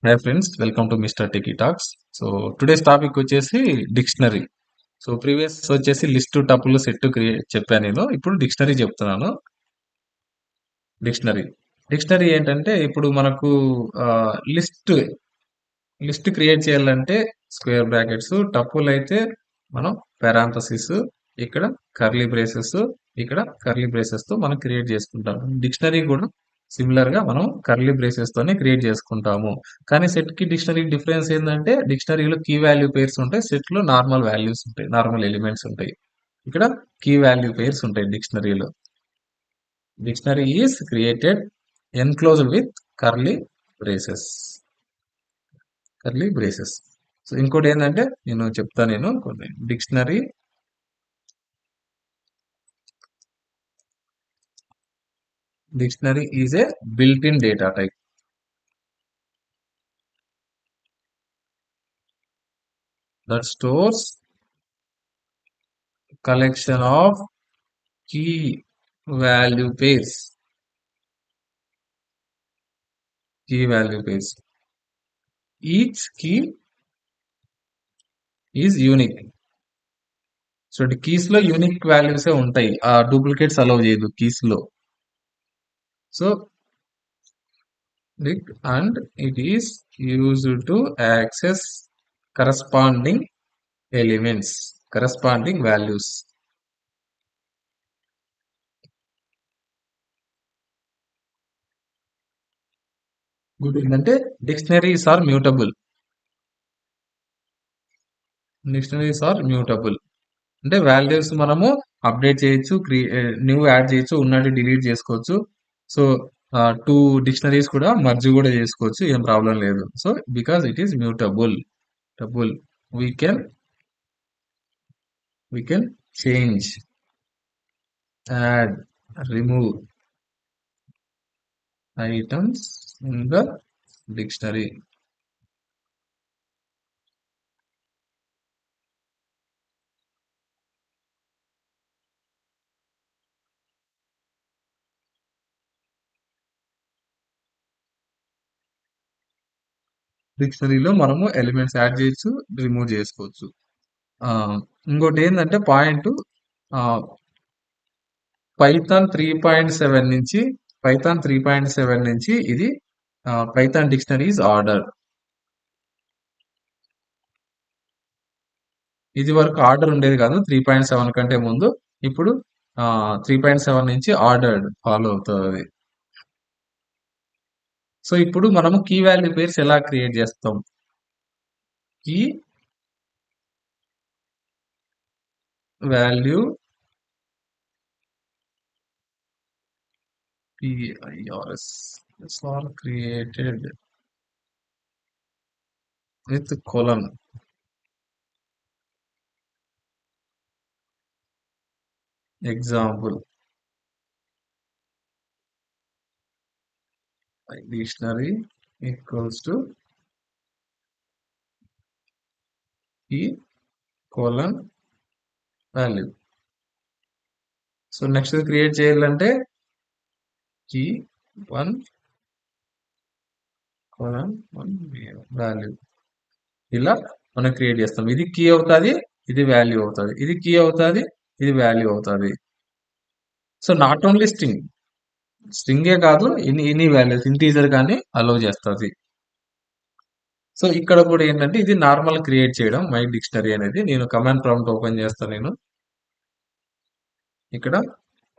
Hi friends, welcome to mister techie talks. So today's topic వచ్చేసి dictionary. So previous వచ్చేసి list tuple set create చెప్పాను నేను. ఇప్పుడు dictionary చెప్తున్నాను. డిక్షనరీ డిక్షనరీ ఏంటంటే ఇప్పుడు మనకు లిస్ట్ లిస్ట్ క్రియేట్ చేయాలంటే స్క్వేర్ బ్రాకెట్స్, టపుల్ అయితే మనం పారాంథసిస్, ఇక్కడ కర్లీ బ్రేసెస్, ఇక్కడ కర్లీ బ్రేసెస్ తో మనం క్రియేట్ చేసుకుంటాం. డిక్షనరీ కూడా సిమిలర్ గా మనం కర్లీ బ్రేసెస్ తోనే క్రియేట్ చేసుకుంటాము. కానీ సెట్ కి డిక్షనరీ డిఫరెన్స్ ఏంటంటే డిక్షనరీలో కీ వాల్యూ పేర్స్ ఉంటాయి, సెట్ లో నార్మల్ వాల్యూస్ ఉంటాయి, నార్మల్ ఎలిమెంట్స్ ఉంటాయి. ఇక్కడ కీ వాల్యూ పేర్స్ ఉంటాయి డిక్షనరీలో. Dictionary is created enclosed with curly braces. Curly braces. So ఇంకోటి ఏంటంటే నేను చెప్తాను, నేను కొన్ని dictionary is a built in data type that stores collection of key value pairs. Key value pairs. Each key is unique. So keys లో unique values ఉంటాయి, ఆ duplicates allow చేయదు కీస్ లో. So and it is used to access corresponding elements, corresponding values. Good ఏంటంటే dictionaries are mutable. Dictionaries are mutable అంటే values మనము update చేయొచ్చు, new add చేయొచ్చు, ఉన్నట్టు డిలీట్ చేసుకోవచ్చు. సో టూ డిక్షనరీస్ కూడా మర్జ్ కూడా చేసుకోవచ్చు, ఏం ప్రాబ్లం లేదు. So because it is mutable table we can we can change, add, remove items in the dictionary. డిక్షనరీలో మనము ఎలిమెంట్స్ యాడ్ చేయొచ్చు, రిమూవ్ చేసుకోవచ్చు. ఆ, ఇంకోటి ఏంటంటే పాయింట్, పైథాన్ 3.7 నుంచి ఇది పైథాన్ డిక్షనరీస్ ఆర్డర్. ఇది వరకు ఆర్డర్ ఉండేది కాదు 3.7 కంటే ముందు. ఇప్పుడు 3.7 నుంచి ఆర్డర్ ఫాలో అవుతుంది. సో ఇప్పుడు మనము కీ వాల్యూ పేర్స్ ఎలా క్రియేట్ చేస్తాం? Key value PIRS are created with colon. Example, dictionary equals to key colon value. So next create చేయాలంటే కీ 1 colon 1 వాల్యూ, ఇలా మనం క్రియేట్ చేస్తాం. ఇది కీ అవుతుంది, ఇది వాల్యూ అవుతుంది, ఇది కీ అవుతుంది, ఇది వాల్యూ అవుతుంది. సో నాట్ ఓన్లీ స్ట్రింగే కాదు, ఎనీ వాల్యూస్ ఇంటీజర్ కానీ అలౌ చేస్తుంది. సో ఇక్కడ కూడా ఏంటంటే ఇది నార్మల్ క్రియేట్ చేయడం. మై డిక్షనరీ అనేది నేను కమాండ్ ప్రాంప్ట్ ఓపెన్ చేస్తాను. నేను ఇక్కడ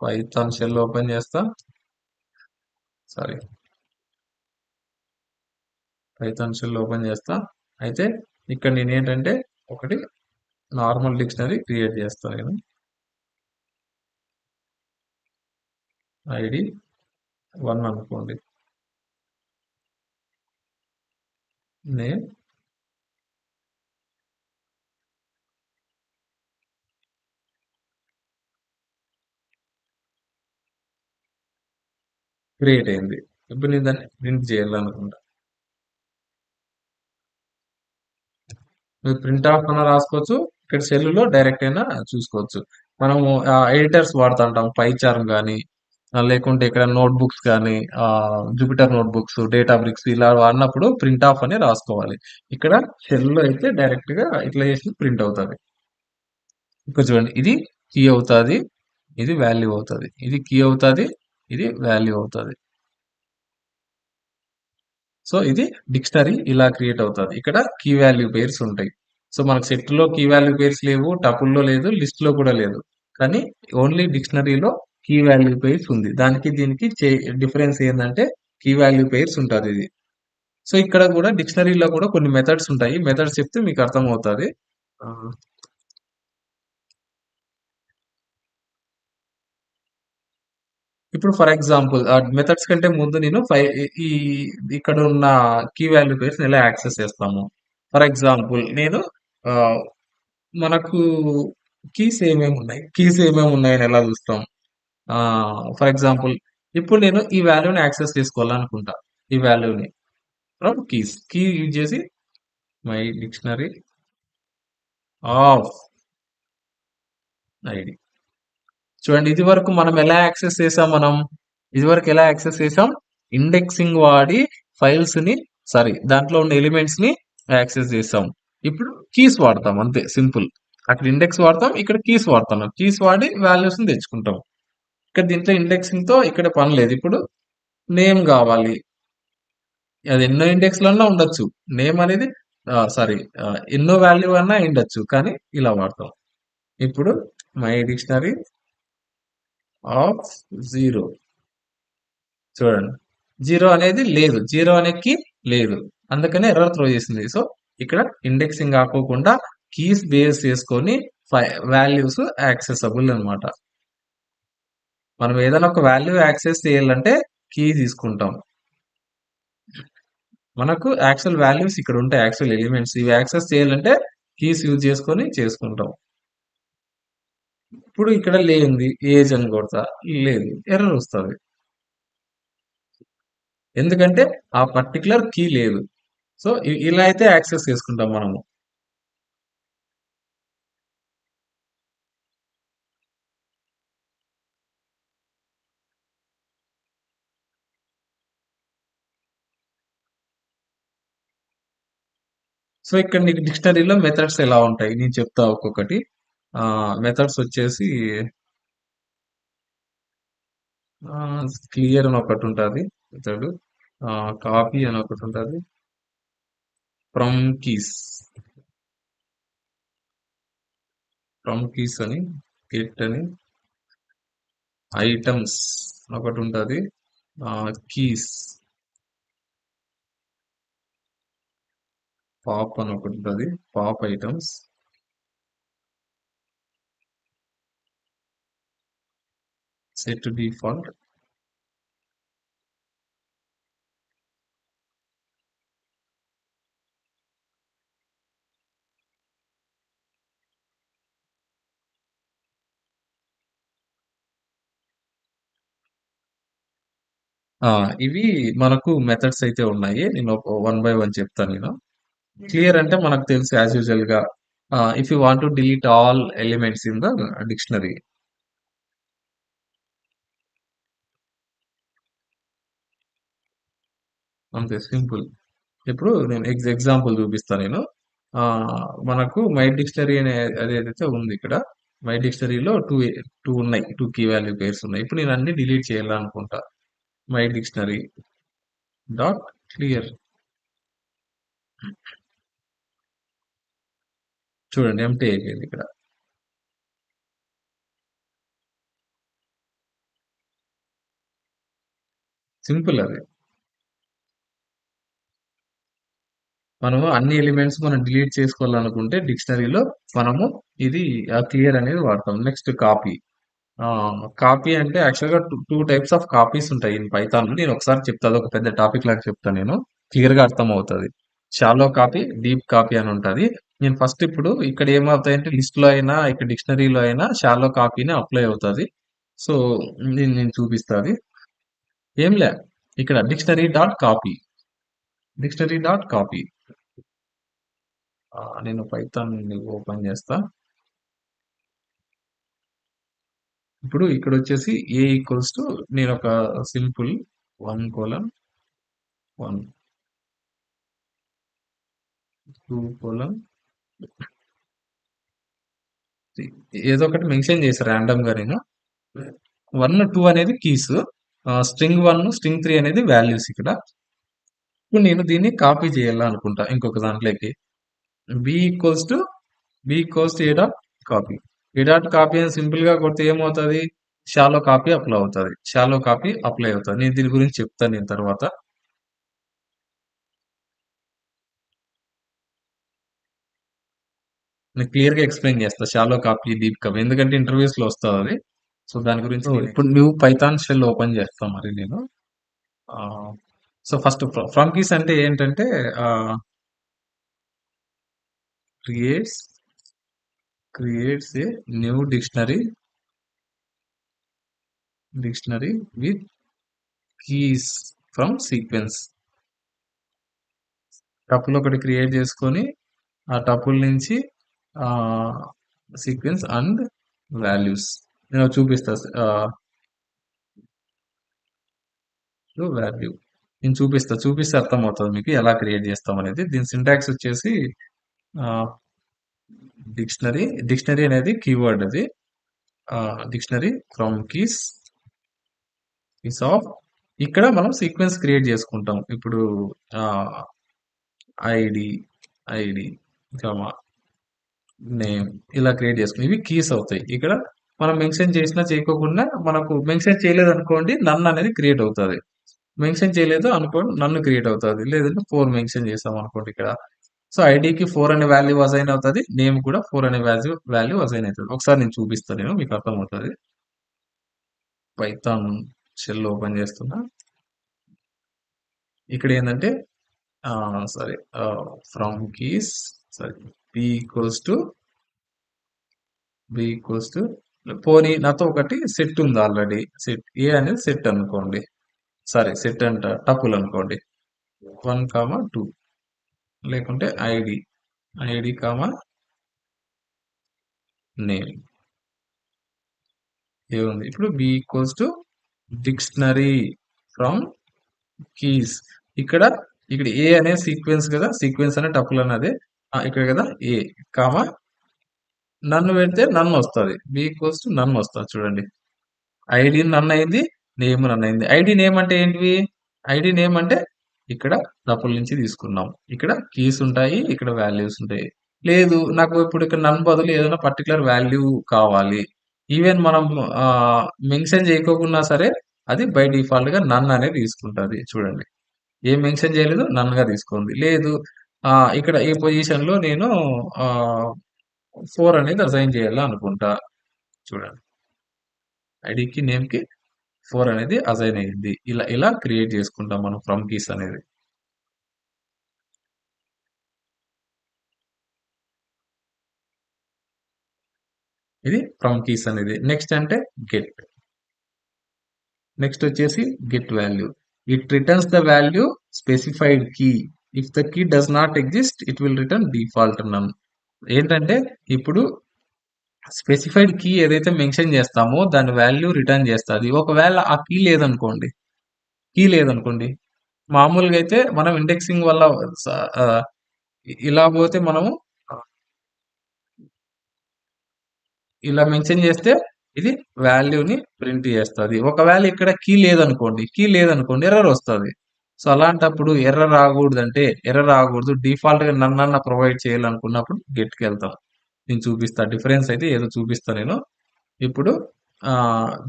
పైథాన్ షెల్ ఓపెన్ చేస్తా. సారీ, పైథాన్ షెల్ ఓపెన్ చేస్తా. అయితే ఇక్కడ నేను ఏంటంటే ఒకటి నార్మల్ డిక్షనరీ క్రియేట్ చేస్తాను. నేను ఐడి 1 అనుకోండి, నేమ్ క్రియేట్ అయింది. ఇప్పుడు నేను దాన్ని ప్రింట్ చేయాలనుకుంటా. మీరు ప్రింట్ ఆఫ్ అన్న రాసుకోవచ్చు, ఇక్కడ సెల్లులో డైరెక్ట్ అయినా చూసుకోవచ్చు. మనము ఎడిటర్స్ వాడుతుంటాం, పైచార్మ్ కానీ లేకుంటే ఇక్కడ నోట్బుక్స్ కానీ జూపిటర్ నోట్బుక్స్, డేటా బ్రిక్స్ ఇలా వాడినప్పుడు ప్రింట్ ఆఫ్ అని రాసుకోవాలి. ఇక్కడ షెల్లో అయితే డైరెక్ట్ గా ఇట్లా చేసి ప్రింట్ అవుతుంది. ఇక్కడ చూడండి, ఇది కీ అవుతుంది, ఇది వాల్యూ అవుతుంది, ఇది కీ అవుతుంది, ఇది వాల్యూ అవుతుంది. సో ఇది డిక్షనరీ ఇలా క్రియేట్ అవుతుంది. ఇక్కడ కీ వాల్యూ పేర్స్ ఉంటాయి. సో మనకు సెట్ లో కీ వాల్యూ పేర్స్ లేవు, టపుల్లో లేదు, లిస్ట్ లో కూడా లేదు. కానీ ఓన్లీ డిక్షనరీలో కీ వాల్యూ పేర్స్ ఉంది. దానికి దీనికి డిఫరెన్స్ ఏంటంటే కీ వాల్యూ పేర్స్ ఉంటుంది ఇది. సో ఇక్కడ కూడా డిక్షనరీలో కూడా కొన్ని మెథడ్స్ ఉంటాయి. మెథడ్స్ చెప్తే మీకు అర్థం అవుతుంది. ఆ, ఇప్పుడు ఫర్ ఎగ్జాంపుల్ మెథడ్స్ కంటే ముందు నేను ఈ ఇక్కడ ఉన్న కీ వాల్యూ పేర్స్ ఎలా యాక్సెస్ చేస్తాము. ఫర్ ఎగ్జాంపుల్ నేను ఆ, మనకు కీస్ ఏమేమి ఉన్నాయని ఎలా చూస్తాం. ఫర్ ఎగ్జాంపుల్ ఇప్పుడు నేను ఈ వాల్యూని యాక్సెస్ చేసుకోవాలనుకుంటా. ఈ వాల్యూని ఫ్రమ్ కీ యూజ్ చేసి మై డిక్షనరీ ఆఫ్ ఐడి. చూడండి, ఇది వరకు మనం ఎలా యాక్సెస్ చేసాం, ఇది వరకు ఎలా యాక్సెస్ చేసాం, ఇండెక్సింగ్ వాడి ఫైల్స్ ని, సారీ దాంట్లో ఉన్న ఎలిమెంట్స్ ని యాక్సెస్ చేసాం. ఇప్పుడు కీస్ వాడతాం, అంతే సింపుల్. అక్కడ ఇండెక్స్ వాడతాం, ఇక్కడ కీస్ వాడతాం. కీస్ వాడి వాల్యూస్ ని తెచ్చుకుంటాం. ఇక్కడ దీంట్లో ఇండెక్సింగ్ తో ఇక్కడ పని లేదు. ఇప్పుడు నేమ్ కావాలి, అది ఎన్నో ఇండెక్స్ లన్నా ఉండొచ్చు. నేమ్ అనేది సారీ ఎన్నో వాల్యూ అన్నా ఉండొచ్చు, కానీ ఇలా వాడతాం. ఇప్పుడు మై డిక్షనరీ ఆఫ్ జీరో. చూడండి, జీరో అనేది లేదు, జీరో అనే కీ లేదు, అందుకనే ఎర్రర్ త్రో చేసింది. సో ఇక్కడ ఇండెక్సింగ్ కాకోకుండా కీస్ బేస్ చేసుకొని వాల్యూస్ యాక్సెసబుల్ అన్నమాట. మనం ఏదైనా ఒక వాల్యూ యాక్సెస్ చేయాలంటే కీ తీసుకుంటాం. మనకు యాక్చువల్ వాల్యూస్ ఇక్కడ ఉంటాయి, యాక్చువల్ ఎలిమెంట్స్. ఇవి యాక్సెస్ చేయాలంటే కీస్ యూజ్ చేసుకొని చేసుకుంటాం. ఇప్పుడు ఇక్కడ లేనిది ఏజ్ అని కొడతా, లేదు, ఎర్రర్ వస్తుంది. ఎందుకంటే ఆ పర్టికులర్ కీ లేదు. సో ఇలా అయితే యాక్సెస్ చేసుకుంటాం మనము. సో ఇక్కడ నీకు డిక్షనరీలో మెథడ్స్ ఎలా ఉంటాయి నేను చెప్తా ఒక్కొక్కటి. మెథడ్స్ వచ్చేసి క్లియర్ అని ఒకటి ఉంటుంది మెథడ్, కాపీ అని ఒకటి ఉంటుంది, ఫ్రమ్ కీస్, అని, గెట్ అని, ఐటమ్స్ ఒకటి ఉంటుంది, కీస్, పాప్ అని ఒకటి ఉంటుంది, పాప్ ఐటమ్స్, సెట్ డిఫాల్ట్. ఇవి మనకు మెథడ్స్ అయితే ఉన్నాయి. నేను వన్ బై వన్ చెప్తాను నేను. క్లియర్ అంటే మనకు తెలుసు యాజ్ యూజువల్ గా, if you want to delete all elements in the dictionary, అంతే సింపుల్. ఇప్పుడు నేను ఎగ్జాంపుల్ చూపిస్తాను నేను. ఆ, మనకు మై డిక్షనరీ అనే అదేదైతే ఉంది ఇక్కడ, మై డిక్షనరీలో టూ ఉన్నాయి, టూ కీ వాల్యూ పేర్స్ ఉన్నాయి. ఇప్పుడు నేను అన్ని డిలీట్ చేయాలనుకుంటా. My dictionary dot clear. చూడండి, ఎంటీ అయిపోయింది ఇక్కడ. సింపుల్ అది. మనము అన్ని ఎలిమెంట్స్ మనం డిలీట్ చేసుకోవాలనుకుంటే డిక్షనరీలో మనము ఇది క్లియర్ అనేది వాడతాం. Next copy. కాపీ అంటే యాక్చువల్గా టూ టైప్స్ ఆఫ్ కాపీస్ ఉంటాయి ఇన్ పైథాన్. నేను ఒకసారి చెప్తాను, ఒక పెద్ద టాపిక్ లాగా చెప్తాను నేను, క్లియర్ గా అర్థం అవుతుంది. షాలో కాపీ, డీప్ కాపీ అని ఉంటుంది. నేను ఫస్ట్ ఇప్పుడు ఇక్కడ ఏమవుతాయంటే లిస్ట్ లో అయినా ఇక్కడ డిక్షనరీలో అయినా షాలో కాపీనే అప్లై అవుతుంది. సో నేను చూపిస్తాది. ఏం లే, ఇక్కడ డిక్షనరీ డాట్ కాపీ. నేను పైథాన్ ఓపెన్ చేస్తా. ఇప్పుడు ఇక్కడ వచ్చేసి ఏ ఈక్వల్స్ టు నేను ఒక సింపుల్ 1:1 2:3 ఏదో ఒకటి మెన్షన్ చేసి ర్యాండమ్ గా నేను 1 2 అనేది కీస్, స్ట్రింగ్ 1 స్ట్రింగ్ 3 అనేది వాల్యూస్ ఇక్కడ. ఇప్పుడు నేను దీన్ని కాపీ చేయాలనుకుంటా ఇంకొక దాంట్లోకి. B equals to A dot copy. A dot copy అని సింపుల్ గా కొడితే ఏమవుతుంది? షాలో కాపీ అప్లై అవుతుంది. షాలో కాపీ అప్లై అవుతుంది. నేను దీని గురించి చెప్తాను నేను తర్వాత. నేను క్లియర్ గా ఎక్స్ప్లెయిన్ చేస్తా షాలో కాపీ డీప్ కాపీ, ఎందుకంటే ఇంటర్వ్యూస్ లో వస్తుంది అది. సో దాని గురించి ఇప్పుడు న్యూ పైథాన్ షెల్ ఓపెన్ చేస్తాం మరి నేను. సో ఫస్ట్ ఫ్రమ్ కీస్ అంటే ఏంటంటే creates a new dictionary with keys from sequence. Tuple ఒకటి క్రియేట్ చేసుకొని ఆ టపుల్ నుంచి సీక్వెన్స్ అండ్ వాల్యూస్ నేను చూపిస్తా. వాల్యూ నేను చూపిస్తే అర్థమవుతుంది మీకు ఎలా క్రియేట్ చేస్తాం అనేది. దీని సింటాక్స్ వచ్చేసి డిక్షనరీ అనేది కీవర్డ్, అది డిక్షనరీ ఫ్రమ్ కీస్ ఆఫ్. ఇక్కడ మనం సీక్వెన్స్ క్రియేట్ చేసుకుంటాం. ఇప్పుడు ఐడి నేమ్ ఇలా క్రియేట్ చేసుకుని ఇవి కీస్ అవుతాయి. ఇక్కడ మనం మెన్షన్ చేసినా చేయకోకుండా మనకు మెన్షన్ చేయలేదు అనుకోండి నన్ అనేది క్రియేట్ అవుతుంది. మెన్షన్ చేయలేదు అనుకోండి నన్ను క్రియేట్ అవుతుంది. లేదంటే 4 మెన్షన్ చేసాం అనుకోండి ఇక్కడ. సో ఐడికి 4 అనే వాల్యూ అసైన్ అవుతుంది. నేమ్ కూడా 4 అనే వాల్యూ అసైన్ అవుతుంది. ఒకసారి నేను చూపిస్తాను, నేను మీకు అర్థమవుతుంది. పైథాన్ షెల్ ఓపెన్ చేస్తున్నా. ఇక్కడ ఏంటంటే sorry from keys B equals to పోనీ నాతో ఒకటి సెట్ ఉంది ఆల్రెడీ. సెట్ ఏ అనేది సెట్ అనుకోండి, సారీ సెట్ అంట టపుల్ అనుకోండి. 1, 2 లేకుంటే ఐడి నేమ్ ఏముంది. ఇప్పుడు B equals to dictionary from keys. ఇక్కడ ఏ అనే సీక్వెన్స్ కదా, సీక్వెన్స్ అనే టపుల్ అనేది ఇక్కడ కదా ఏ కామా నన్ను పెడితే నన్ను వస్తుంది. బి ఈక్వల్స్ టు నన్ను వస్తుంది. చూడండి ఐడి నన్ను అయింది, నేమ్ నన్ను అయింది. ఐడి నేమ్ అంటే ఏంటివి? ఐడి నేమ్ అంటే ఇక్కడ టపుల్ నుంచి తీసుకున్నాం. ఇక్కడ కీస్ ఉంటాయి, ఇక్కడ వాల్యూస్ ఉంటాయి. లేదు నాకు ఇప్పుడు ఇక్కడ నన్ బదులు ఏదైనా పర్టికులర్ వాల్యూ కావాలి, ఈవెన్ మనం మెన్షన్ చేయకోకున్నా సరే అది బై డిఫాల్ట్ గా నన్ అనేది తీసుకుంటుంది. చూడండి ఏం మెన్షన్ చేయలేదు, నన్ గా తీసుకుంది. లేదు ఇక్కడ ఈ పొజిషన్ లో నేను 4 అనేది అసైన్ చేయాలి అనుకుంటా. చూడండి ఐడికి నేమ్ కి 4 అనేది అసైన్ అయ్యింది. ఇలా క్రియేట్ చేసుకుంటాం మనం ఫ్రమ్ కీస్ అనేది. ఇది ఫ్రమ్ కీస్ అనేది. నెక్స్ట్ అంటే గెట్. నెక్స్ట్ వచ్చేసి get value. It returns the value specified key. If the key does not exist it will return default none. ఏంటంటే ఇప్పుడు స్పెసిఫైడ్ కీ ఏదైతే మెన్షన్ చేస్తామో దాని వాల్యూ రిటర్న్ చేస్తుంది. ఒకవేళ ఆ కీ లేదనుకోండి మామూలుగా అయితే మనం ఇండెక్సింగ్ వల్ల ఇలా పోతే మనము ఇలా మెన్షన్ చేస్తే ఇది వాల్యూని ప్రింట్ చేస్తుంది. ఒకవేళ ఇక్కడ కీ లేదనుకోండి ఎర్రర్ వస్తుంది. సో అలాంటప్పుడు ఎర్రర్ రాకూడదు డిఫాల్ట్ గా నన్న ప్రొవైడ్ చేయాలనుకున్నప్పుడు గెట్కి వెళ్తాం. నేను చూపిస్తా డిఫరెన్స్ అయితే ఏదో చూపిస్తా నేను. ఇప్పుడు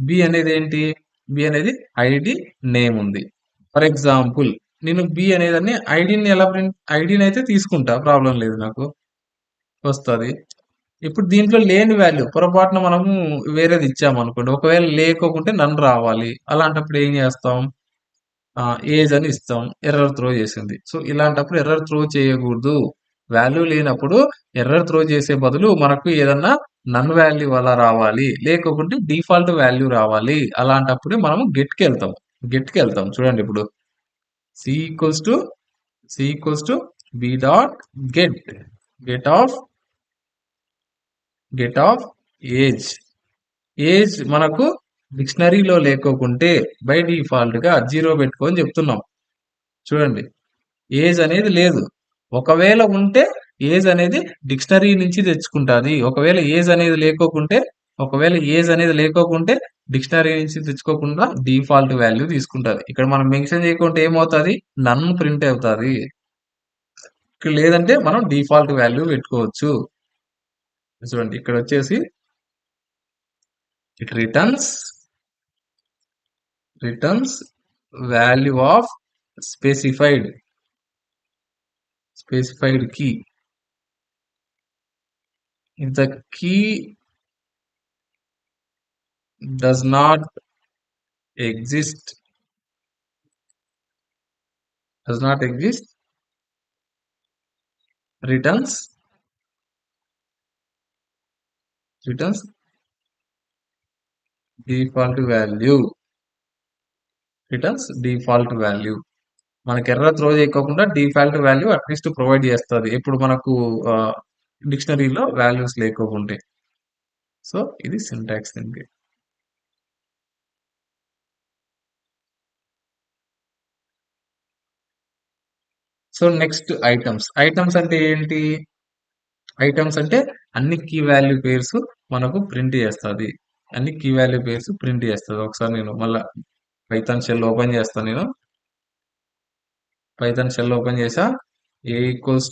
బి అనేది ఏంటి? బి అనేది ఐడి నేమ్ ఉంది. ఫర్ ఎగ్జాంపుల్ నేను బి అనేదాన్ని ఐడిని అయితే తీసుకుంటా, ప్రాబ్లం లేదు, నాకు వస్తుంది. ఇప్పుడు దీంట్లో లేని వాల్యూ పొరపాటున మనము వేరేది ఇచ్చామనుకోండి, ఒకవేళ లేకోకుంటే నన్ను రావాలి. అలాంటప్పుడు ఏం చేస్తాం? ఏజ్ అని ఇస్తాం, ఎర్రర్ త్రో చేసింది. సో ఇలాంటప్పుడు ఎర్రర్ త్రో చేయకూడదు. వాల్యూ లేనప్పుడు ఎర్రర్ త్రో చేసే బదులు మనకు ఏదన్నా నన్ వాల్యూ అలా రావాలి, లేకపోతే డిఫాల్ట్ వాల్యూ రావాలి. అలాంటప్పుడు మనము గెట్కి వెళ్తాం. చూడండి ఇప్పుడు C equals to B dot get of age. Age మనకు డిక్షనరీలో లేకోకుంటే బై డిఫాల్ట్ గా 0 పెట్టుకొని చెప్తున్నాం. చూడండి, ఏజ్ అనేది లేదు. ఒకవేళ ఉంటే ఏజ్ అనేది డిక్షనరీ నుంచి తెచ్చుకుంటాది. ఒకవేళ ఏజ్ అనేది లేకోకుంటే డిక్షనరీ నుంచి తెచ్చుకోకుండా డిఫాల్ట్ వాల్యూ తీసుకుంటది. ఇక్కడ మనం మెన్షన్ చేయకుంటే ఏమవుతుంది? నన్ ప్రింట్ అవుతుంది. ఇక్కడ లేదంటే మనం డిఫాల్ట్ వాల్యూ పెట్టుకోవచ్చు. చూడండి, ఇక్కడ వచ్చేసి it returns value of specified key. If the key does not exist, returns default value. మనకి ఎర్ర త్రో చేయకుండా డిఫాల్ట్ వాల్యూ అట్లీస్ట్ ప్రొవైడ్ చేస్తుంది ఎప్పుడు మనకు డిక్షనరీలో వాల్యూస్ లేకోకుంటే. సో ఇది సింటాక్స్ దీనికి. సో నెక్స్ట్ ఐటమ్స్ అంటే ఏంటి? ఐటమ్స్ అంటే అన్ని కీ వాల్యూ పేర్స్ మనకు ప్రింట్ చేస్తుంది. ఒకసారి నేను మళ్ళీ పైథాన్ షెల్ ఓపెన్ చేస్తాను. నేను పైథాన్ షెల్ ఓపెన్ చేసా. A equals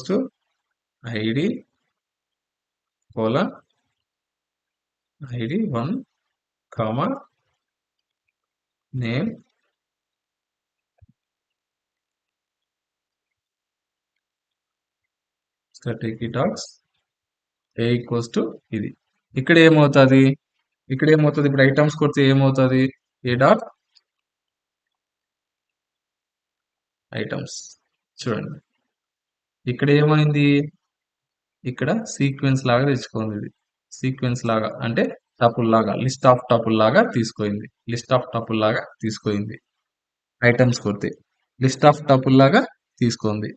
to ID colon ID1 comma name టికీ టాక్స్ ఏ ఈక్వల్స్ టు ఇది. ఇక్కడ ఏమవుతుంది? ఇప్పుడు ఐటమ్స్ కొడితే ఏమవుతుంది? A dot items. చూడండి, ఇక్కడ ఏమైంది? ఇక్కడ సీక్వెన్స్ లాగా తెచ్చుకోండి. ఇది సీక్వెన్స్ లాగా అంటే టపుల్ లాగా, లిస్ట్ ఆఫ్ టపుల్ లాగా తీసుకుంది. ఐటమ్స్ కొడితే లిస్ట్ ఆఫ్ టపుల్ లాగా తీసుకుంది.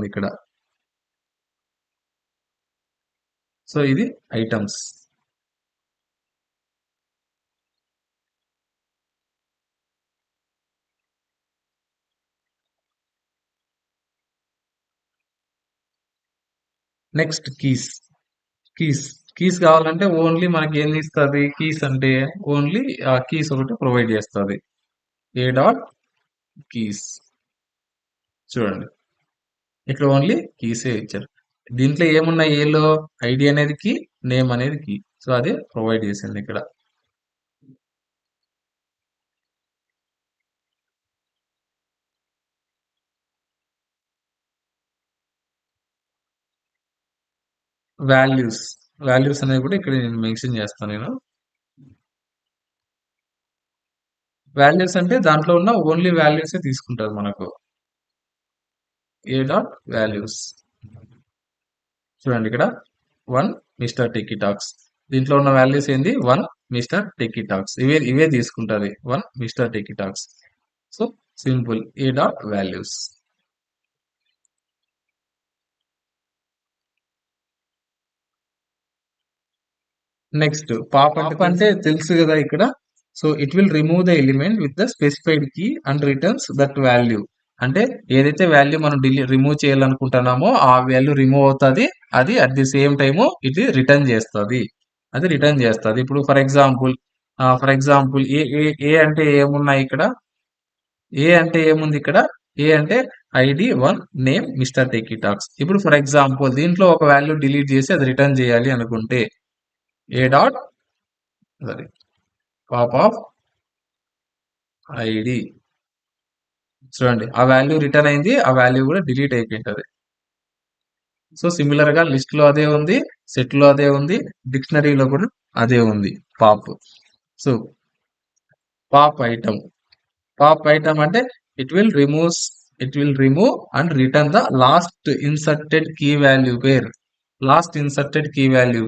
ఇక్కడ. సో ఇది ఐటమ్స్. నెక్స్ట్ కీస్ కావాలంటే ఓన్లీ మనకి ఏం ఇస్తుంది? కీస్ అంటే ఓన్లీ కీస్ ఒకటి ప్రొవైడ్ చేస్తుంది. A dot keys. చూడండి, ఇక్కడ ఓన్లీ కీసే ఇచ్చారు. దీంట్లో ఏమున్నాయి? ఏలో ఐడి అనేది కీ, నేమ్ అనేది కీ. సో అదే ప్రొవైడ్ చేసింది ఇక్కడ. వాల్యూస్ అనేది కూడా ఇక్కడ నేను మెన్షన్ చేస్తాను. నేను వాల్యూస్ అంటే దాంట్లో ఉన్న ఓన్లీ వాల్యూస్ తీసుకుంటారు మనకు. ఏ డాట్ వాల్యూస్. చూడండి, ఇక్కడ 1 మిస్టర్ టికీ టాక్స్. దీంట్లో ఉన్న వాల్యూస్ ఏంది? 1 మిస్టర్ టికీ టాక్స్. ఇవే తీసుకుంటుంది. 1 మిస్టర్ టికీ టాక్స్. So simple. A dot values. Next pop అంటే తెలుసు కదా ఇక్కడ. So it will remove the element with the specified key and returns that value. అంటే ఏదైతే వాల్యూ మనం రిమూవ్ చేయాలనుకుంటున్నామో ఆ వాల్యూ రిమూవ్ అవుతుంది. అది అట్ ది సేమ్ టైము ఇది రిటర్న్ చేస్తుంది. ఇప్పుడు ఫర్ ఎగ్జాంపుల్ ఏ అంటే ఏమున్నాయి ఇక్కడ? ఏ అంటే ఏముంది ఇక్కడ? ఏ అంటే ID1 నేమ్ మిస్టర్ టికీ టాక్స్. ఇప్పుడు ఫర్ ఎగ్జాంపుల్ దీంట్లో ఒక వాల్యూ డిలీట్ చేసి అది రిటర్న్ చేయాలి అనుకుంటే ఏ డాట్ పాప్ ఆఫ్ ఐడి. చూడండి, ఆ వాల్యూ రిటర్న్ అయింది. ఆ వాల్యూ కూడా డిలీట్ అయిపోయింటది. సో సిమిలర్ గా లిస్ట్ లో అదే ఉంది, సెట్ లో అదే ఉంది, డిక్షనరీలో కూడా అదే ఉంది. పాప్. సో పాప్ ఐటమ్ అంటే it will remove and return the last inserted key value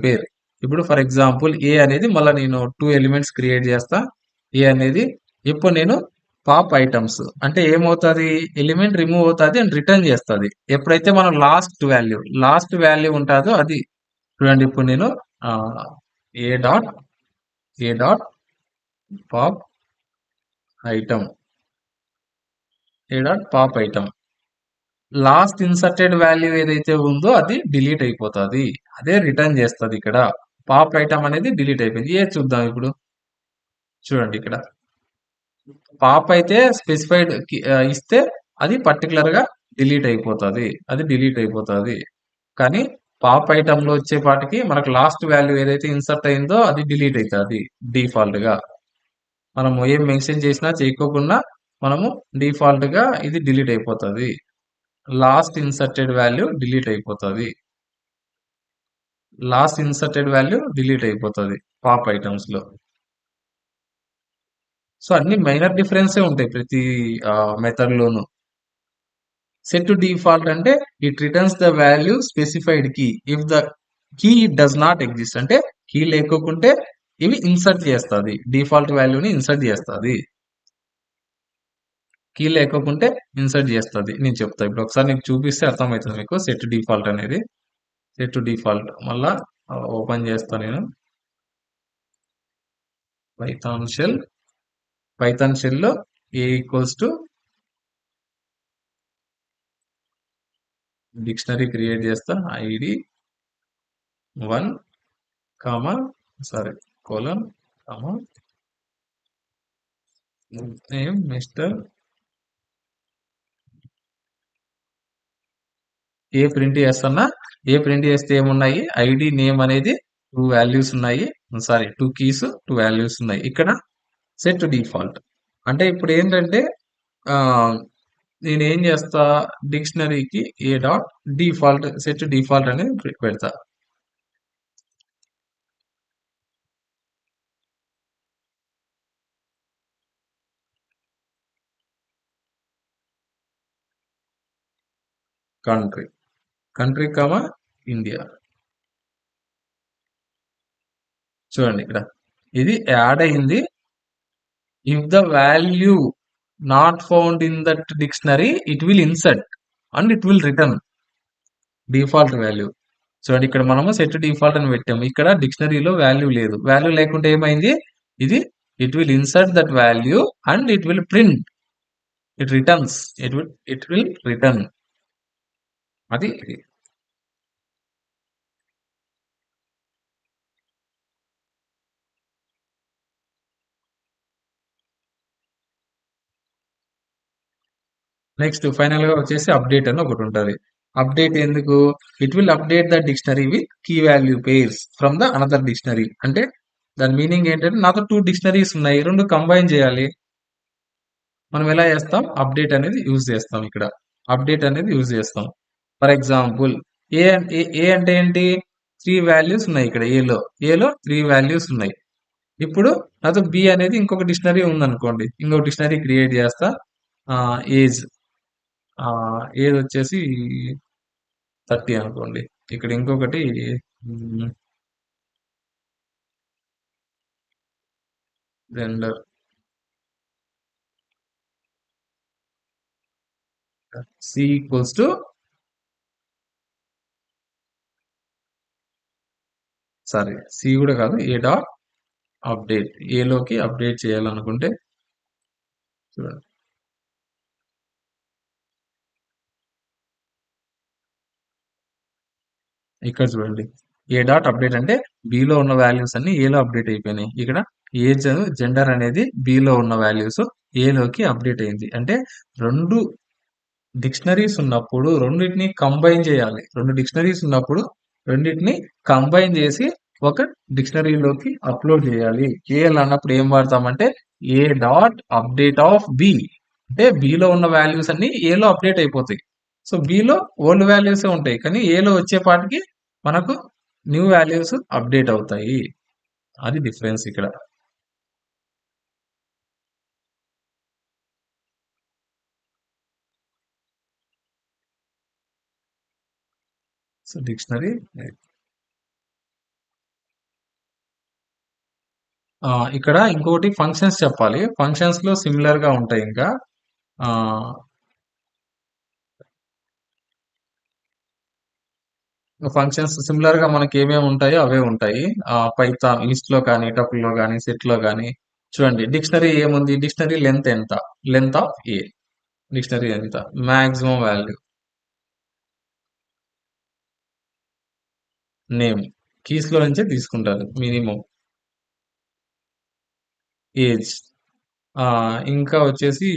pair. ఇప్పుడు ఫర్ ఎగ్జాంపుల్ ఏ అనేది మళ్ళీ నేను 2 ఎలిమెంట్స్ క్రియేట్ చేస్తా. ఏ అనేది ఇప్పుడు నేను పాప్ ఐటమ్స్ అంటే ఏమవుతుంది, ఎలిమెంట్ రిమూవ్ అవుతుంది అండ్ రిటర్న్ చేస్తుంది ఎప్పుడైతే మనం లాస్ట్ వాల్యూ ఉంటుందో అది. చూడండి ఇప్పుడు నేను a dot a dot pop item a dot pop item last inserted value ఏదైతే ఉందో అది డిలీట్ అయిపోతుంది, అదే రిటర్న్ చేస్తుంది ఇక్కడ. పాప్ ఐటమ్ అనేది డిలీట్ అయిపోయింది. ఏ చూద్దాం ఇప్పుడు. చూడండి ఇక్కడ పాప్ అయితే స్పెసిఫైడ్ ఇస్తే అది పర్టికులర్ గా డిలీట్ అయిపోతుంది. కానీ పాప్ ఐటమ్ లో వచ్చేపాటికి మనకు లాస్ట్ వాల్యూ ఏదైతే ఇన్సర్ట్ అయిందో అది డిలీట్ అవుతుంది డిఫాల్ట్ గా. మనము ఏం మెన్షన్ చేసినా చేయకోకుండా మనము డిఫాల్ట్ గా ఇది డిలీట్ అయిపోతుంది. లాస్ట్ ఇన్సర్టెడ్ వాల్యూ డిలీట్ అయిపోతుంది. పాప్ ఐటమ్స్ లో. సో అన్ని మైనర్ డిఫరెన్సే ఉంటాయి ప్రతి మెథడ్ లోను. సెట్ టు డిఫాల్ట్ అంటే it returns the value specified key if the key does not exist. అంటే కీ లేకోకుంటే ఇవి ఇన్సర్ట్ చేస్తుంది, డిఫాల్ట్ వాల్యూని ఇన్సర్ట్ చేస్తుంది. కీ లేకోకుంటే ఇన్సర్ట్ చేస్తుంది. నేను చెప్తా ఇప్పుడు ఒకసారి నీకు చూపిస్తే అర్థమవుతుంది మీకు సెట్ డిఫాల్ట్ అనేది. సెట్ డిఫాల్ట్ మళ్ళా ఓపెన్ చేస్తా నేను. పైథాన్ షెల్ లో a equals to dictionary create చేస్తా. ID 1 comma sorry colon comma name mister a print చేస్తే ఏమున్నాయి, ఐడి నేమ్ అనేది 2 వాల్యూస్ ఉన్నాయి. సారీ 2 కీస్ 2 వాల్యూస్ ఉన్నాయి. ఇక్కడ సెట్ డిఫాల్ట్ అంటే ఇప్పుడు ఏంటంటే ఆ, నేను ఏం చేస్తా, డిక్షనరీకి A dot default set default అనేది పెడతా. Country country comma India. చూడండి ఇక్కడ ఇది యాడ్ అయింది. If the value not found in that dictionary it will insert and it will return default value. చూడండి ఇక్కడ మనము సెట్ డిఫాల్ట్ అని పెట్టాము. ఇక్కడ డిక్షనరీలో వాల్యూ లేదు. వాల్యూ లేకుంటే ఏమైంది, ఇది it will insert that value and it will print, it returns, it will return. అది నెక్స్ట్ ఫైనల్ గా వచ్చేసి అప్డేట్ అని ఒకటి ఉంటుంది. అప్డేట్ ఎందుకు, it will update the dictionary with key value pairs from the another dictionary. అంటే దాని meaning ఏంటంటే నాతో 2 డిక్షనరీస్ ఉన్నాయి, రెండు కంబైన్ చేయాలి. మనం ఎలా చేస్తాం, అప్డేట్ అనేది యూజ్ చేస్తాం. ఇక్కడ అప్డేట్ అనేది యూజ్ చేస్తాం. ఫర్ ఎగ్జాంపుల్ ఏ అంటే ఏంటి, 3 వాల్యూస్ ఉన్నాయి ఇక్కడ. ఏలో 3 వాల్యూస్ ఉన్నాయి. ఇప్పుడు నాతో బి అనేది ఇంకొక డిక్షనరీ ఉందనుకోండి, ఇంకొక డిక్షనరీ క్రియేట్ చేస్తా. ఏజ్ ఏజ్ వచ్చేసి 30 అనుకోండి. ఇక్కడ ఇంకొకటి gender C equals to sorry C కూడా కాదు, ఏ డాట్ అప్డేట్. ఏలోకి అప్డేట్ చేయాలనుకుంటే చూడండి ఇక్కడ చూడండి, ఏ డాట్ అప్డేట్ అంటే బిలో ఉన్న వాల్యూస్ అన్ని ఏలో అప్డేట్ అయిపోయినాయి. ఇక్కడ ఏజ్ జెండర్ అనేది బిలో ఉన్న వాల్యూస్ ఏలోకి అప్డేట్ అయింది. అంటే రెండు డిక్షనరీస్ ఉన్నప్పుడు రెండింటిని కంబైన్ చేయాలి. రెండు డిక్షనరీస్ ఉన్నప్పుడు రెండింటిని కంబైన్ చేసి ఒక డిక్షనరీలోకి అప్లోడ్ చేయాలి. చేయాలి అన్నప్పుడు ఏం వాడతామంటే ఏ డాట్ అప్డేట్ ఆఫ్ బి. అంటే బిలో ఉన్న వాల్యూస్ అన్ని ఏలో అప్డేట్ అయిపోతాయి. సో బిలో ఓల్డ్ వాల్యూస్ ఉంటాయి, కానీ ఏలో వచ్చేపాటికి మనకు న్యూ వాల్యూస్ అప్డేట్ అవుతాయి. అది డిఫరెన్స్ ఇక్కడ. సో డిక్షనరీ ఇక్కడ ఇంకోటి ఫంక్షన్స్ చెప్పాలి. ఫంక్షన్స్ లో సిమిలర్ గా ఉంటాయి ఇంకా. ఆ, ఫంక్షన్స్ సిమిలర్ గా మనకి ఏమేమి ఉంటాయో అవే ఉంటాయి. పైథాన్ లిస్ట్ లో కానీ, టపుల్ లో కానీ, సెట్ లో కానీ. చూడండి, డిక్షనరీ ఏముంది? డిక్షనరీ లెంత్ ఎంత? Length of A. డిక్షనరీ ఎంత? Maximum value. నేమ్. కీస్ లో నుంచే తీసుకుంటారు మినిమం. ఏజ్. ఇంకా వచ్చేసి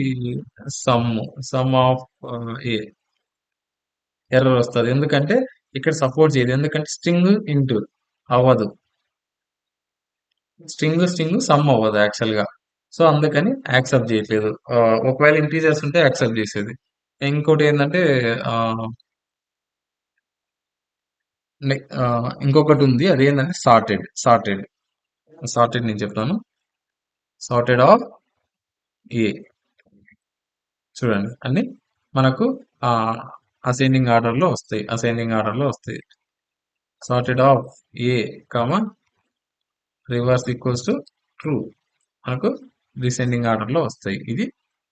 some. Some of A. Error వస్తుంది ఎందుకంటే ఇక్కడ సపోర్ట్ చేయదు, ఎందుకంటే స్ట్రింగ్ ఇంటూ అవ్వదు. స్ట్రింగ్ సమ్ అవ్వదు యాక్చువల్ గా. సో అందుకని యాక్సెప్ట్ చేయట్లేదు. ఒకవేళ ఇంటీజర్స్ ఉంటే యాక్సెప్ట్ చేసేది. ఇంకోటి ఏంటంటే ఆ, ఇంకొకటి ఉంది, అదేంటంటే సార్టెడ్. సార్టెడ్ నేను చెప్తాను. సార్టెడ్ ఆఫ్ ఏ. చూడండి అన్ని మనకు అసెండింగ్ ఆర్డర్ లో వస్తాయి. Sorted of A comma reverse equals to true. మనకు డిసెండింగ్ ఆర్డర్ లో వస్తాయి. ఇది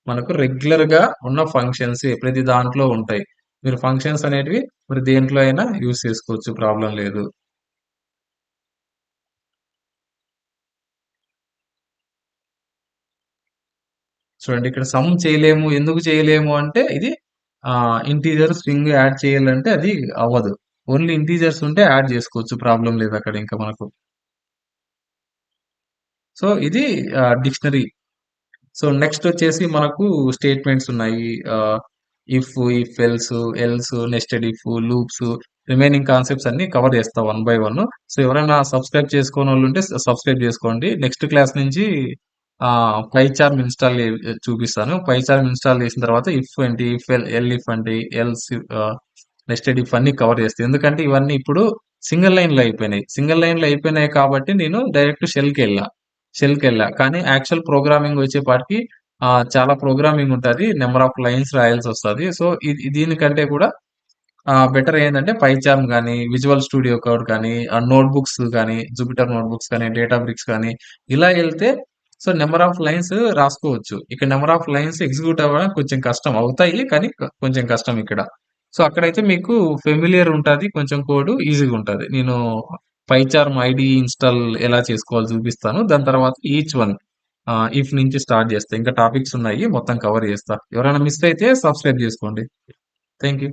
మనకు రెగ్యులర్ గా ఉన్న ఫంక్షన్స్ ప్రతి దాంట్లో ఉంటాయి. మీరు ఫంక్షన్స్ అనేటివి మరి దేంట్లో అయినా యూజ్ చేసుకోవచ్చు, ప్రాబ్లం లేదు. చూడండి, ఇక్కడ సమ్ చేయలేము. ఎందుకు చేయలేము అంటే ఇది ఇంటీజర్ స్ట్రింగ్ యాడ్ చేయాలంటే అది అవ్వదు. ఓన్లీ ఇంటీజర్స్ ఉంటే యాడ్ చేసుకోవచ్చు, ప్రాబ్లం లేదు అక్కడ ఇంకా మనకు. సో ఇది డిక్షనరీ. సో నెక్స్ట్ వచ్చేసి మనకు స్టేట్మెంట్స్ ఉన్నాయి. If, if else, else, nested if, loops, remaining concepts అన్ని కవర్ చేస్తా వన్ బై వన్. సో ఎవరైనా సబ్స్క్రైబ్ చేసుకోని వాళ్ళు ఉంటే సబ్స్క్రైబ్ చేసుకోండి. నెక్స్ట్ క్లాస్ నుంచి పైచార్మ్ ఇన్స్టాల్ చూపిస్తాను. పైచార్మ్ ఇన్స్టాల్ చేసిన తర్వాత ఇఫ్ ఏంటి, ఇఫ్ ఎల్, ఎల్ ఇఫ్ అంటే, ఎల్స్, నెస్టెడ్ ఇఫ్ అన్ని కవర్ చేస్తాయి. ఎందుకంటే ఇవన్నీ ఇప్పుడు సింగిల్ లైన్ లో అయిపోయినాయి. సింగిల్ లైన్ లో అయిపోయినాయి కాబట్టి నేను డైరెక్ట్ షెల్ కి వెళ్ళా. కానీ యాక్చువల్ ప్రోగ్రామింగ్ వచ్చేపాటికి చాలా ప్రోగ్రామింగ్ ఉంటుంది, నెంబర్ ఆఫ్ లైన్స్ రాయాల్సి వస్తుంది. సో దీనికంటే కూడా బెటర్ ఏంటంటే పైచార్మ్ కానీ, విజువల్ స్టూడియో కోడ్ కానీ, నోట్ బుక్స్ కానీ, జూపిటర్ నోట్ బుక్స్ కానీ, డేటా బ్రిక్స్ కానీ, ఇలా వెళ్తే సో నెంబర్ ఆఫ్ లైన్స్ రాసుకోవచ్చు. ఇక్కడ నెంబర్ ఆఫ్ లైన్స్ ఎగ్జిక్యూట్ అవ్వడం కొంచెం కష్టం అవుతాయి, కానీ కొంచెం కష్టం ఇక్కడ. సో అక్కడైతే మీకు ఫెమిలియర్ ఉంటుంది, కొంచెం కోడ్ ఈజీగా ఉంటుంది. నేను పైచార్మ్ ఐడి ఇన్స్టాల్ ఎలా చేసుకోవాలో చూపిస్తాను. దాని తర్వాత ఈచ్ వన్ ఇఫ్ నుంచి స్టార్ట్ చేస్తా. ఇంకా టాపిక్స్ ఉన్నాయి, మొత్తం కవర్ చేస్తా. ఎవరైనా మిస్ అయితే సబ్స్క్రైబ్ చేసుకోండి. Thank you.